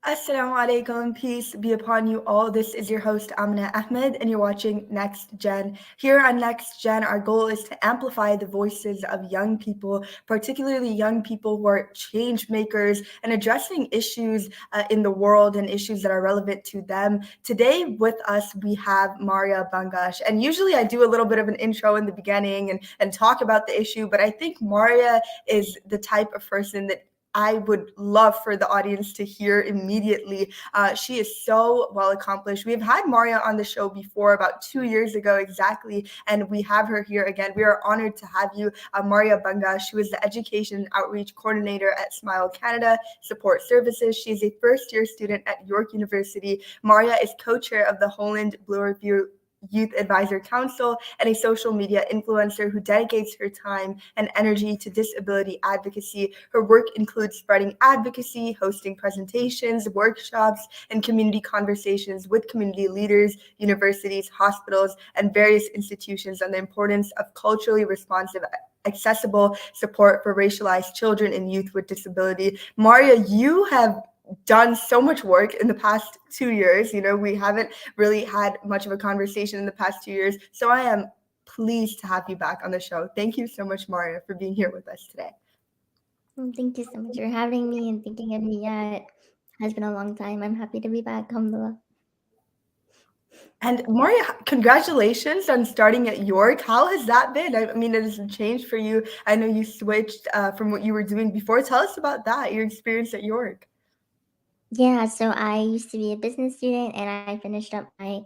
Assalamu alaikum, peace be upon you all. This is your host Amina Ahmed, and you're watching Next Gen. Here on Next Gen, our goal is to amplify the voices of young people, particularly young people who are change makers and addressing issues in the world and issues that are relevant to them. Today, with us, we have Marya Bangash. And usually, I do a little bit of an intro in the beginning and talk about the issue, but I think Marya is the type of person that I would love for the audience to hear immediately. She is so well accomplished. We've had Marya on the show before, about 2 years ago exactly, and we have her here again. We are honored to have you, Marya Bangash, who is the Education and Outreach Coordinator at Smile Canada Support Services. She is a first-year student at York University. Marya is co-chair of the Holland Bloor View Youth Advisor Council and a social media influencer who dedicates her time and energy to disability advocacy. Her work includes spreading advocacy, hosting presentations, workshops, and community conversations with community leaders, universities, hospitals, and various institutions on the importance of culturally responsive accessible support for racialized children and youth with disability. Marya, you have done so much work in the past 2 years. We haven't really had much of a conversation in the past 2 years. So I am pleased to have you back on the show. Thank you so much, Marya, for being here with us today. Thank you so much for having me and thinking of me. Yeah, it has been a long time. I'm happy to be back. Alhamdulillah. And Marya, congratulations on starting at York. How has that been? I mean, it has changed for you. I know you switched from what you were doing before. Tell us about that, your experience at York. Yeah, so I used to be a business student and I finished up my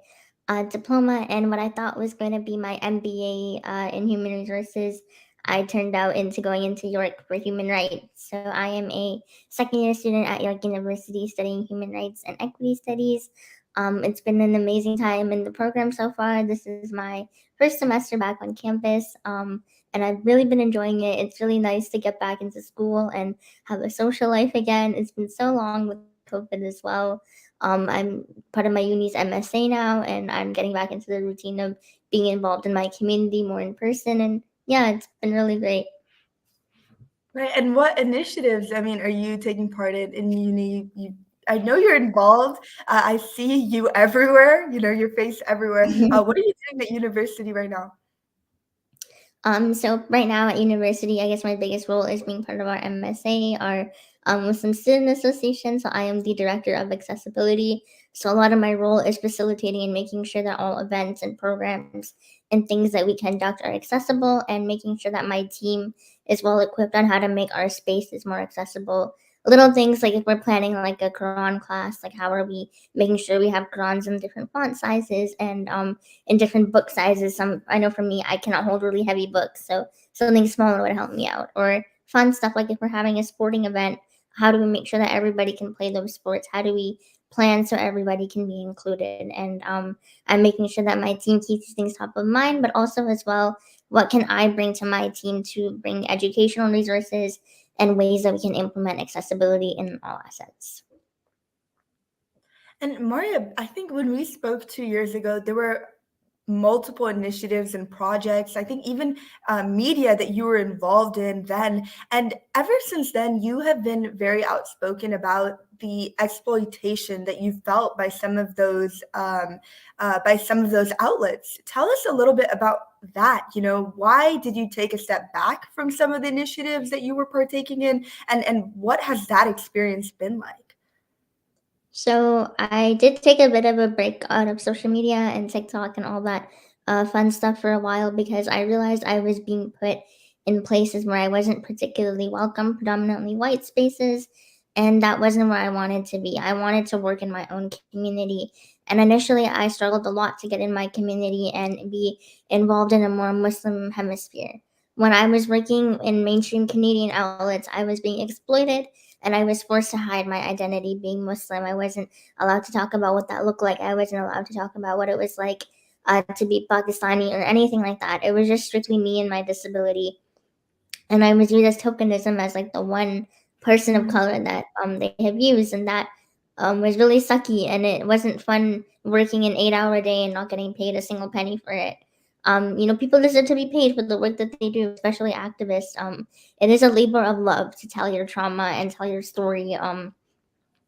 diploma. And what I thought was going to be my MBA in human resources, I turned out into going into York for human rights. So I am a second year student at York University studying human rights and equity studies. It's been an amazing time in the program so far. This is my first semester back on campus. And I've really been enjoying it. It's really nice to get back into school and have a social life again. It's been so long with COVID as well. I'm part of my uni's MSA now, and I'm getting back into the routine of being involved in my community more in person. And yeah, it's been really great. Right. And what initiatives, I mean, are you taking part in uni? I know you're involved. I see you everywhere, your face everywhere. What are you doing at university right now? So right now at university, I guess my biggest role is being part of our MSA, our Muslim Student Association. So I am the director of accessibility. So a lot of my role is facilitating and making sure that all events and programs and things that we conduct are accessible, and making sure that my team is well equipped on how to make our spaces more accessible. Little things like if we're planning like a Quran class, like how are we making sure we have Qurans in different font sizes and in different book sizes. I know for me, I cannot hold really heavy books, so something smaller would help me out. Or fun stuff like if we're having a sporting event, how do we make sure that everybody can play those sports? How do we plan so everybody can be included? And I'm making sure that my team keeps these things top of mind, but also as well, what can I bring to my team to bring educational resources and ways that we can implement accessibility in all assets. And Maria, I think when we spoke 2 years ago, there were multiple initiatives and projects. I think even media that you were involved in then. And ever since then, you have been very outspoken about the exploitation that you felt by some of those outlets. Tell us a little bit about that. Why did you take a step back from some of the initiatives that you were partaking in, and what has that experience been like? So I did take a bit of a break out of social media and TikTok and all that fun stuff for a while because I realized I was being put in places where I wasn't particularly welcome, predominantly white spaces, and that wasn't where I wanted to be. I wanted to work in my own community, and initially I struggled a lot to get in my community and be involved in a more Muslim hemisphere. When I was working in mainstream Canadian outlets, I was being exploited and I was forced to hide my identity being Muslim. I wasn't allowed to talk about what that looked like. I wasn't allowed to talk about what it was like to be Pakistani or anything like that. It was just strictly me and my disability. And I was used as tokenism as like the one person of color that they have used, and that was really sucky. And it wasn't fun working an 8 hour day and not getting paid a single penny for it. People deserve to be paid for the work that they do, especially activists. It is a labor of love to tell your trauma and tell your story.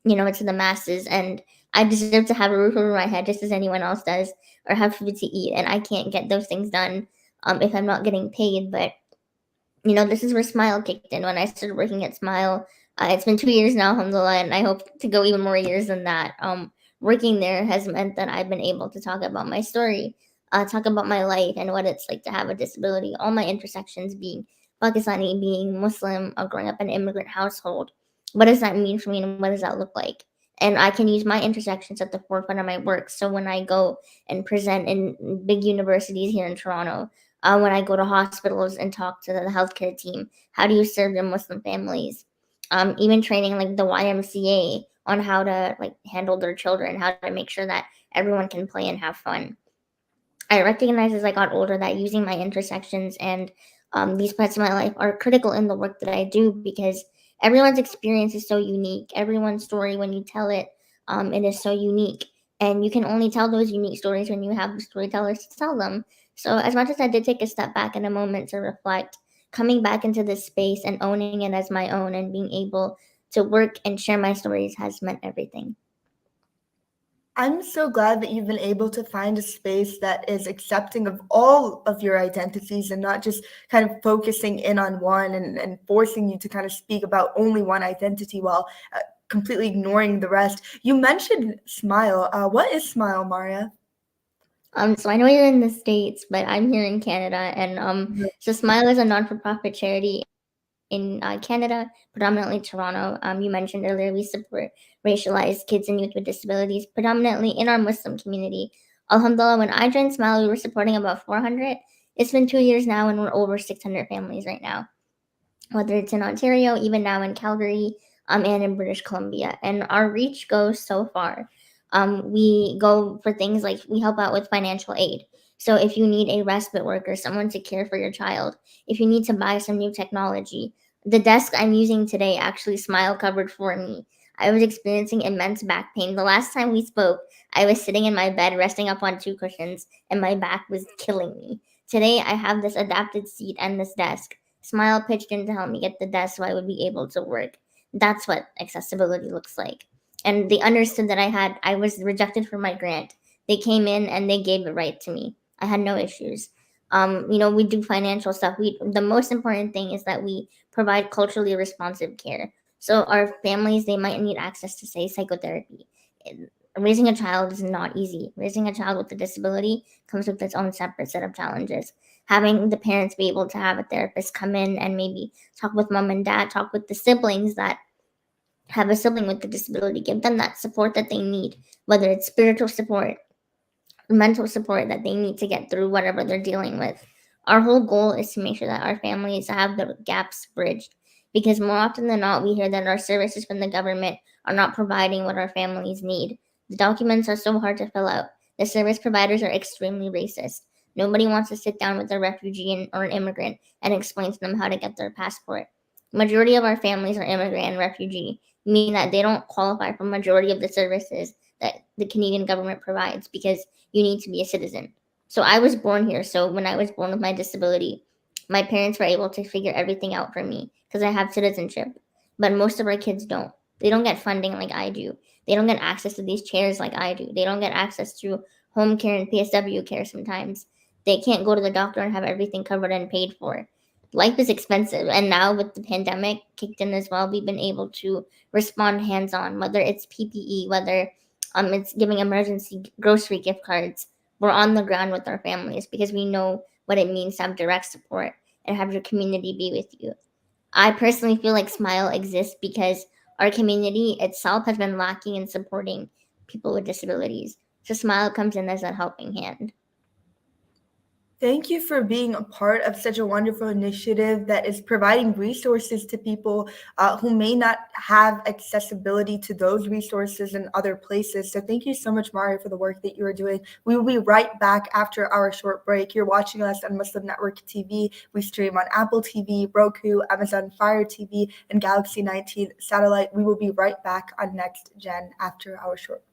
to the masses. And I deserve to have a roof over my head just as anyone else does, or have food to eat. And I can't get those things done if I'm not getting paid. But this is where Smile kicked in when I started working at Smile. It's been 2 years now, alhamdulillah, and I hope to go even more years than that. Working there has meant that I've been able to talk about my story, talk about my life and what it's like to have a disability, all my intersections, being Pakistani, being Muslim, growing up in an immigrant household. What does that mean for me and what does that look like? And I can use my intersections at the forefront of my work. So when I go and present in big universities here in Toronto, when I go to hospitals and talk to the healthcare team. How do you serve the Muslim families? Even training like the YMCA on how to like handle their children, how to make sure that everyone can play and have fun. I recognized as I got older that using my intersections and these parts of my life are critical in the work that I do, because everyone's experience is so unique. Everyone's story, when you tell it, it is so unique. And you can only tell those unique stories when you have the storytellers to tell them. So, as much as I did take a step back in a moment to reflect, coming back into this space and owning it as my own and being able to work and share my stories has meant everything. I'm so glad that you've been able to find a space that is accepting of all of your identities and not just kind of focusing in on one and forcing you to kind of speak about only one identity while completely ignoring the rest. You mentioned Smile. What is Smile, Marya? So I know you're in the States, but I'm here in Canada, and so Smile is a non-for-profit charity in Canada, predominantly Toronto. You mentioned earlier we support racialized kids and youth with disabilities, predominantly in our Muslim community. Alhamdulillah, when I joined Smile, we were supporting about 400. It's been 2 years now, and we're over 600 families right now, whether it's in Ontario, even now in Calgary, and in British Columbia. And our reach goes so far. We go for things like we help out with financial aid. So if you need a respite worker, someone to care for your child, if you need to buy some new technology, the desk I'm using today actually Smile covered for me. I was experiencing immense back pain. The last time we spoke, I was sitting in my bed, resting up on two cushions, and my back was killing me. Today, I have this adapted seat and this desk. Smile pitched in to help me get the desk so I would be able to work. That's what accessibility looks like. And they understood that I was rejected for my grant. They came in and they gave it right to me. I had no issues. We do financial stuff. The most important thing is that we provide culturally responsive care. So our families, they might need access to, say, psychotherapy. Raising a child is not easy. Raising a child with a disability comes with its own separate set of challenges. Having the parents be able to have a therapist come in and maybe talk with mom and dad, talk with the siblings that have a sibling with a disability, give them that support that they need, whether it's spiritual support, mental support that they need to get through whatever they're dealing with. Our whole goal is to make sure that our families have the gaps bridged, because more often than not, we hear that our services from the government are not providing what our families need. The documents are so hard to fill out. The service providers are extremely racist. Nobody wants to sit down with a refugee or an immigrant and explain to them how to get their passport. Majority of our families are immigrant and refugee, meaning that they don't qualify for majority of the services that the Canadian government provides, because you need to be a citizen. So I was born here. So when I was born with my disability, my parents were able to figure everything out for me because I have citizenship. But most of our kids don't. They don't get funding like I do. They don't get access to these chairs like I do. They don't get access to home care and PSW care sometimes. They can't go to the doctor and have everything covered and paid for. Life is expensive. And now with the pandemic kicked in as well, we've been able to respond hands on, whether it's PPE, whether it's giving emergency grocery gift cards. We're on the ground with our families because we know what it means to have direct support and have your community be with you. I personally feel like Smile exists because our community itself has been lacking in supporting people with disabilities. So Smile comes in as a helping hand. Thank you for being a part of such a wonderful initiative that is providing resources to people who may not have accessibility to those resources in other places. So, thank you so much, Mario, for the work that you are doing. We will be right back after our short break. You're watching us on Muslim Network TV. We stream on Apple TV, Roku, Amazon Fire TV, and Galaxy 19 satellite. We will be right back on Next Gen after our short break.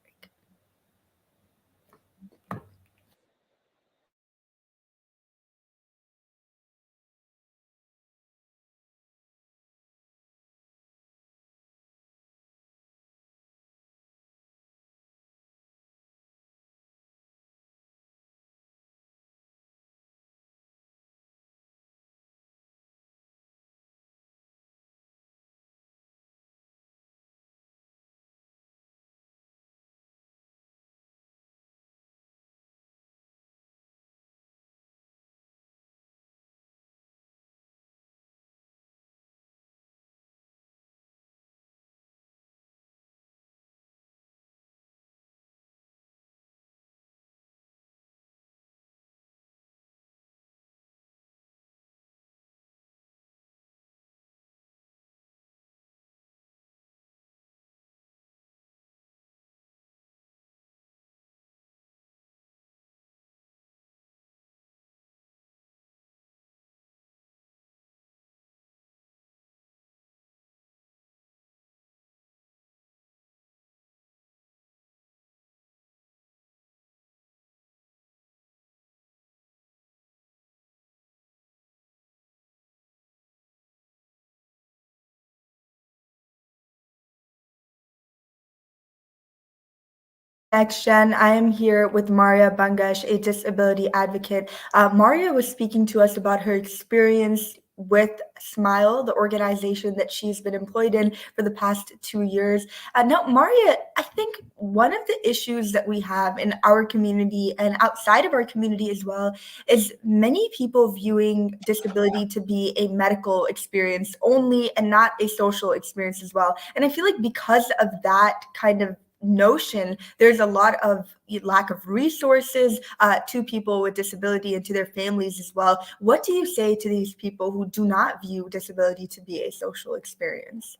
Next Gen. I am here with Marya Bangash, a disability advocate. Marya was speaking to us about her experience with Smile, the organization that she's been employed in for the past 2 years. Now, Marya, I think one of the issues that we have in our community and outside of our community as well is many people viewing disability to be a medical experience only and not a social experience as well. And I feel like because of that kind of notion, there's a lot of lack of resources to people with disability and to their families as well. What do you say to these people who do not view disability to be a social experience?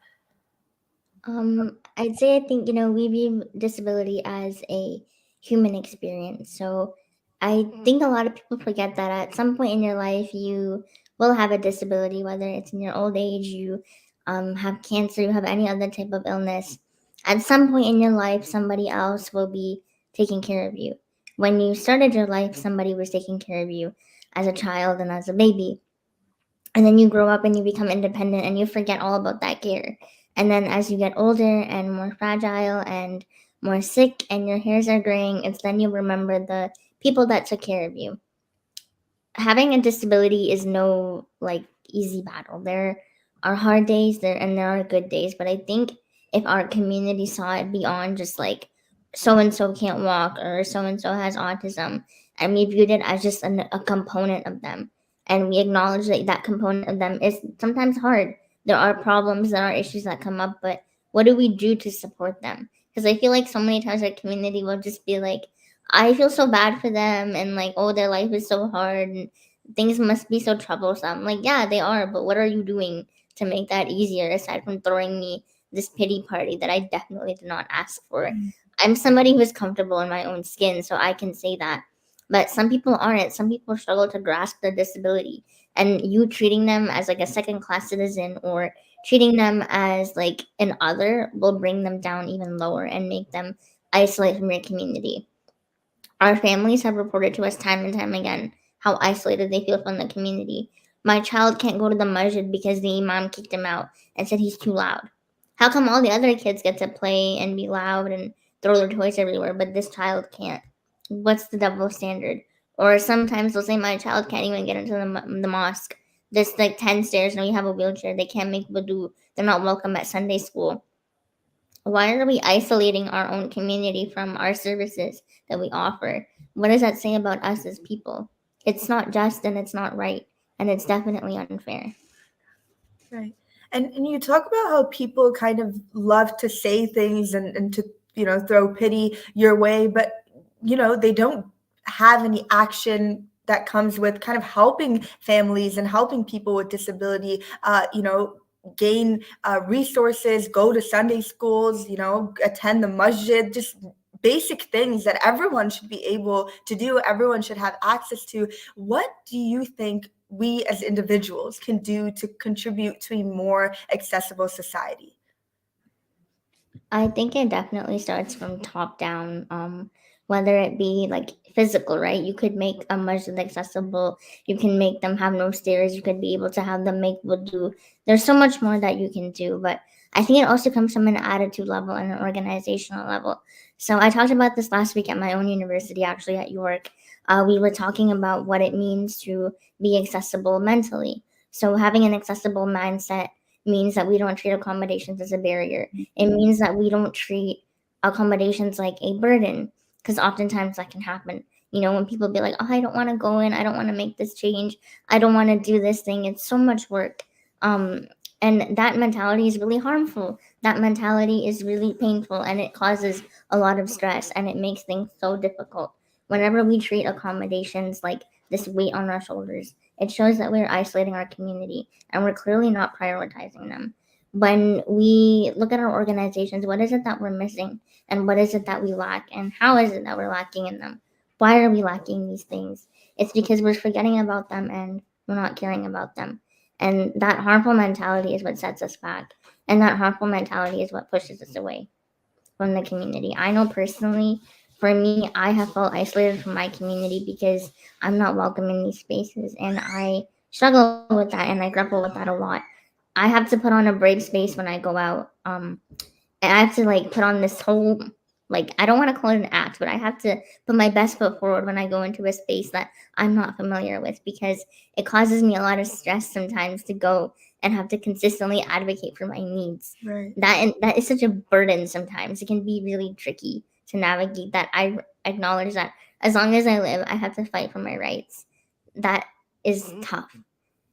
I'd say I think we view disability as a human experience. So I think a lot of people forget that at some point in your life you will have a disability, whether it's in your old age, you have cancer, you have any other type of illness. At some point in your life, somebody else will be taking care of you. When you started your life, somebody was taking care of you as a child and as a baby, and then you grow up and you become independent and you forget all about that care. And then as you get older and more fragile and more sick and your hairs are graying, it's then you remember the people that took care of you. Having a disability is no like easy battle. There are hard days there and there are good days, but I think if our community saw it beyond just like so and so can't walk or so and so has autism, and we viewed it as just a component of them, and we acknowledge that that component of them is sometimes hard. There are problems, there are issues that come up, but what do we do to support them? Because I feel like so many times our community will just be like, I feel so bad for them, and like, oh, their life is so hard and things must be so troublesome. Like, yeah, they are, but what are you doing to make that easier aside from throwing me this pity party that I definitely did not ask for? I'm somebody who's comfortable in my own skin, so I can say that. But some people aren't. Some people struggle to grasp their disability. And you treating them as like a second class citizen or treating them as like an other will bring them down even lower and make them isolate from your community. Our families have reported to us time and time again how isolated they feel from the community. My child can't go to the masjid because the imam kicked him out and said he's too loud. How come all the other kids get to play and be loud and throw their toys everywhere, but this child can't? What's the double standard? Or sometimes they'll say my child can't even get into the mosque. There's like 10 stairs, now you have a wheelchair. They can't make wudu. They're not welcome at Sunday school. Why are we isolating our own community from our services that we offer? What does that say about us as people? It's not just and it's not right, and it's definitely unfair. Right. And you talk about how people kind of love to say things and to, throw pity your way, but they don't have any action that comes with kind of helping families and helping people with disability, gain resources, go to Sunday schools, attend the masjid, just basic things that everyone should be able to do, everyone should have access to. What do you think we as individuals can do to contribute to a more accessible society? I think it definitely starts from top down, whether it be like physical, right? You could make a masjid accessible. You can make them have no stairs. You could be able to have them make wudu. There's so much more that you can do, but I think it also comes from an attitude level and an organizational level. So I talked about this last week at my own university, actually at York. We were talking about what it means to be accessible mentally. So having an accessible mindset means that we don't treat accommodations as a barrier. It means that we don't treat accommodations like a burden, because oftentimes that can happen. When people be like, oh, I don't want to go in, I don't want to make this change, I don't want to do this thing, it's so much work. Um, and that mentality is really harmful. That mentality is really painful and it causes a lot of stress and it makes things so difficult. Whenever we treat accommodations like this weight on our shoulders, it shows that we're isolating our community and we're clearly not prioritizing them. When we look at our organizations, what is it that we're missing? And what is it that we lack? And how is it that we're lacking in them? Why are we lacking these things? It's because we're forgetting about them and we're not caring about them. And that harmful mentality is what sets us back. And that harmful mentality is what pushes us away from the community. I know personally, for me, I have felt isolated from my community because I'm not welcome in these spaces. And I struggle with that and I grapple with that a lot. I have to put on a brave space when I go out. And I have to like put on this whole like, I don't want to call it an act, but I have to put my best foot forward when I go into a space that I'm not familiar with, because it causes me a lot of stress sometimes to go and have to consistently advocate for my needs. Right. That is such a burden sometimes. It can be really tricky to navigate that. I acknowledge that as long as I live, I have to fight for my rights. That is tough.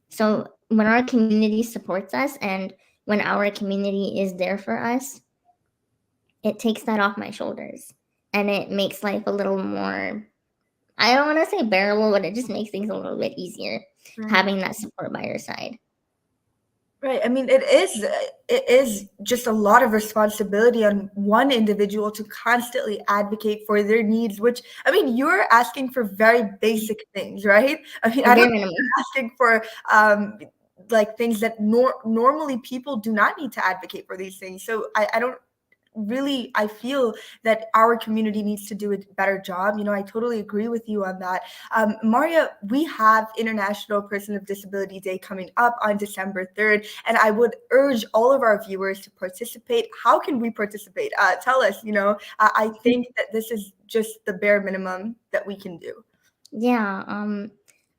So when our community supports us and when our community is there for us, it takes that off my shoulders and it makes life a little more, I don't want to say bearable, but it just makes things a little bit easier Right. having that support by your side. Right. I mean, it is just a lot of responsibility on one individual to constantly advocate for their needs, which, I mean, you're asking for very basic things, right? I mean, The I bare don't minimum. asking for like things that normally people do not need to advocate for these things. So I don't really, I feel that our community needs to do a better job. I totally agree with you on that. Marya, we have International Person with Disability Day coming up on December 3rd, and I would urge all of our viewers to participate. How can we participate? Tell us. I think that this is just the bare minimum that we can do. Yeah,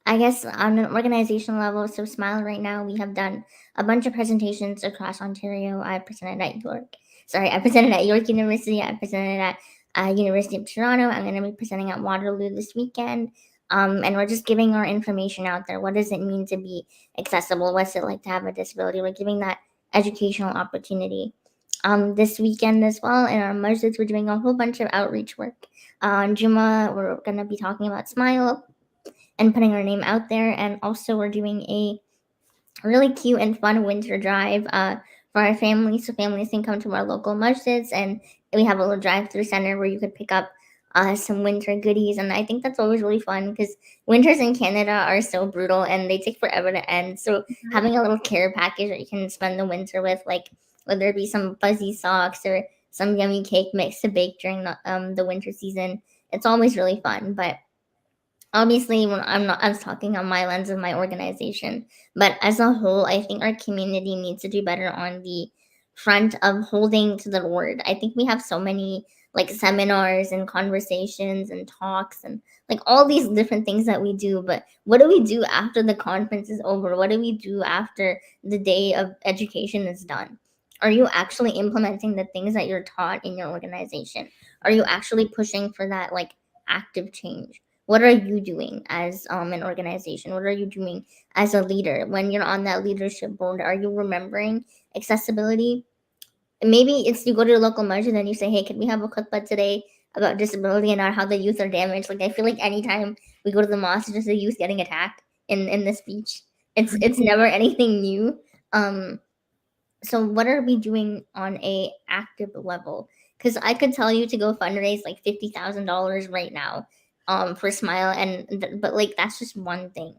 I guess on an organizational level, so Smile right now, we have done a bunch of presentations across Ontario. I presented at York. Sorry, I presented at York University. I presented at University of Toronto. I'm going to be presenting at Waterloo this weekend. And we're just giving our information out there. What does it mean to be accessible? What's it like to have a disability? We're giving that educational opportunity. This weekend as well, in our masjids, we're doing a whole bunch of outreach work. On Juma, we're going to be talking about Smile and putting our name out there. And also, we're doing a really cute and fun winter drive for our families. So families can come to our local masjids, and we have a little drive-through center where you could pick up some winter goodies. And I think that's always really fun because winters in Canada are so brutal and they take forever to end. So having a little care package that you can spend the winter with, like whether it be some fuzzy socks or some yummy cake mix to bake during the winter season, it's always really fun. But obviously, when I was talking on my lens of my organization, but as a whole, I think our community needs to do better on the front of holding to the word. I think we have so many like seminars and conversations and talks and like all these different things that we do, but what do we do after the conference is over? What do we do after the day of education is done? Are you actually implementing the things that you're taught in your organization? Are you actually pushing for that like active change? What are you doing as an organization? What are you doing as a leader when you're on that leadership board? Are you remembering accessibility? Maybe it's you go to your local masjid and you say, hey, can we have a khutbah today about disability and how the youth are damaged? Like I feel like anytime we go to the mosque, it's just the youth getting attacked in the speech. It's never anything new. um so what are we doing on a active level? Because I could tell you to go fundraise like $50,000 right now for Smile, but like that's just one thing.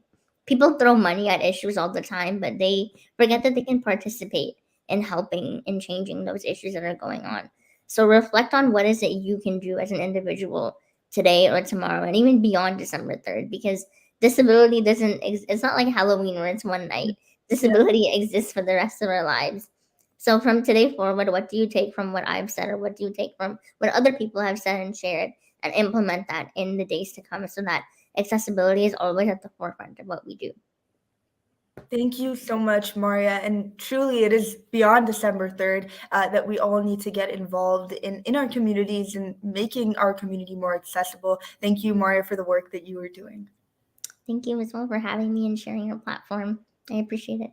People throw money at issues all the time, but they forget that they can participate in helping and changing those issues that are going on. So reflect on what is it you can do as an individual today or tomorrow and even beyond December 3rd, because disability it's not like Halloween where it's one night. Yeah. Disability exists for the rest of our lives. So from today forward, what do you take from what I've said, or what do you take from what other people have said and shared, and implement that in the days to come so that accessibility is always at the forefront of what we do? Thank you so much, Marya. And truly, it is beyond December 3rd that we all need to get involved in our communities and making our community more accessible. Thank you, Marya, for the work that you are doing. Thank you as well for having me and sharing your platform. I appreciate it.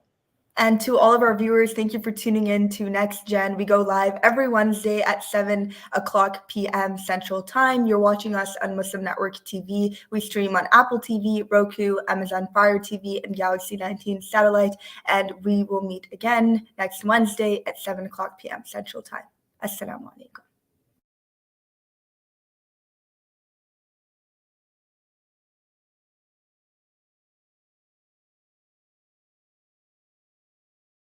And to all of our viewers, thank you for tuning in to Next Gen. We go live every Wednesday at 7 o'clock p.m. Central Time. You're watching us on Muslim Network TV. We stream on Apple TV, Roku, Amazon Fire TV, and Galaxy 19 satellite. And we will meet again next Wednesday at 7 o'clock p.m. Central Time. Assalamu alaikum.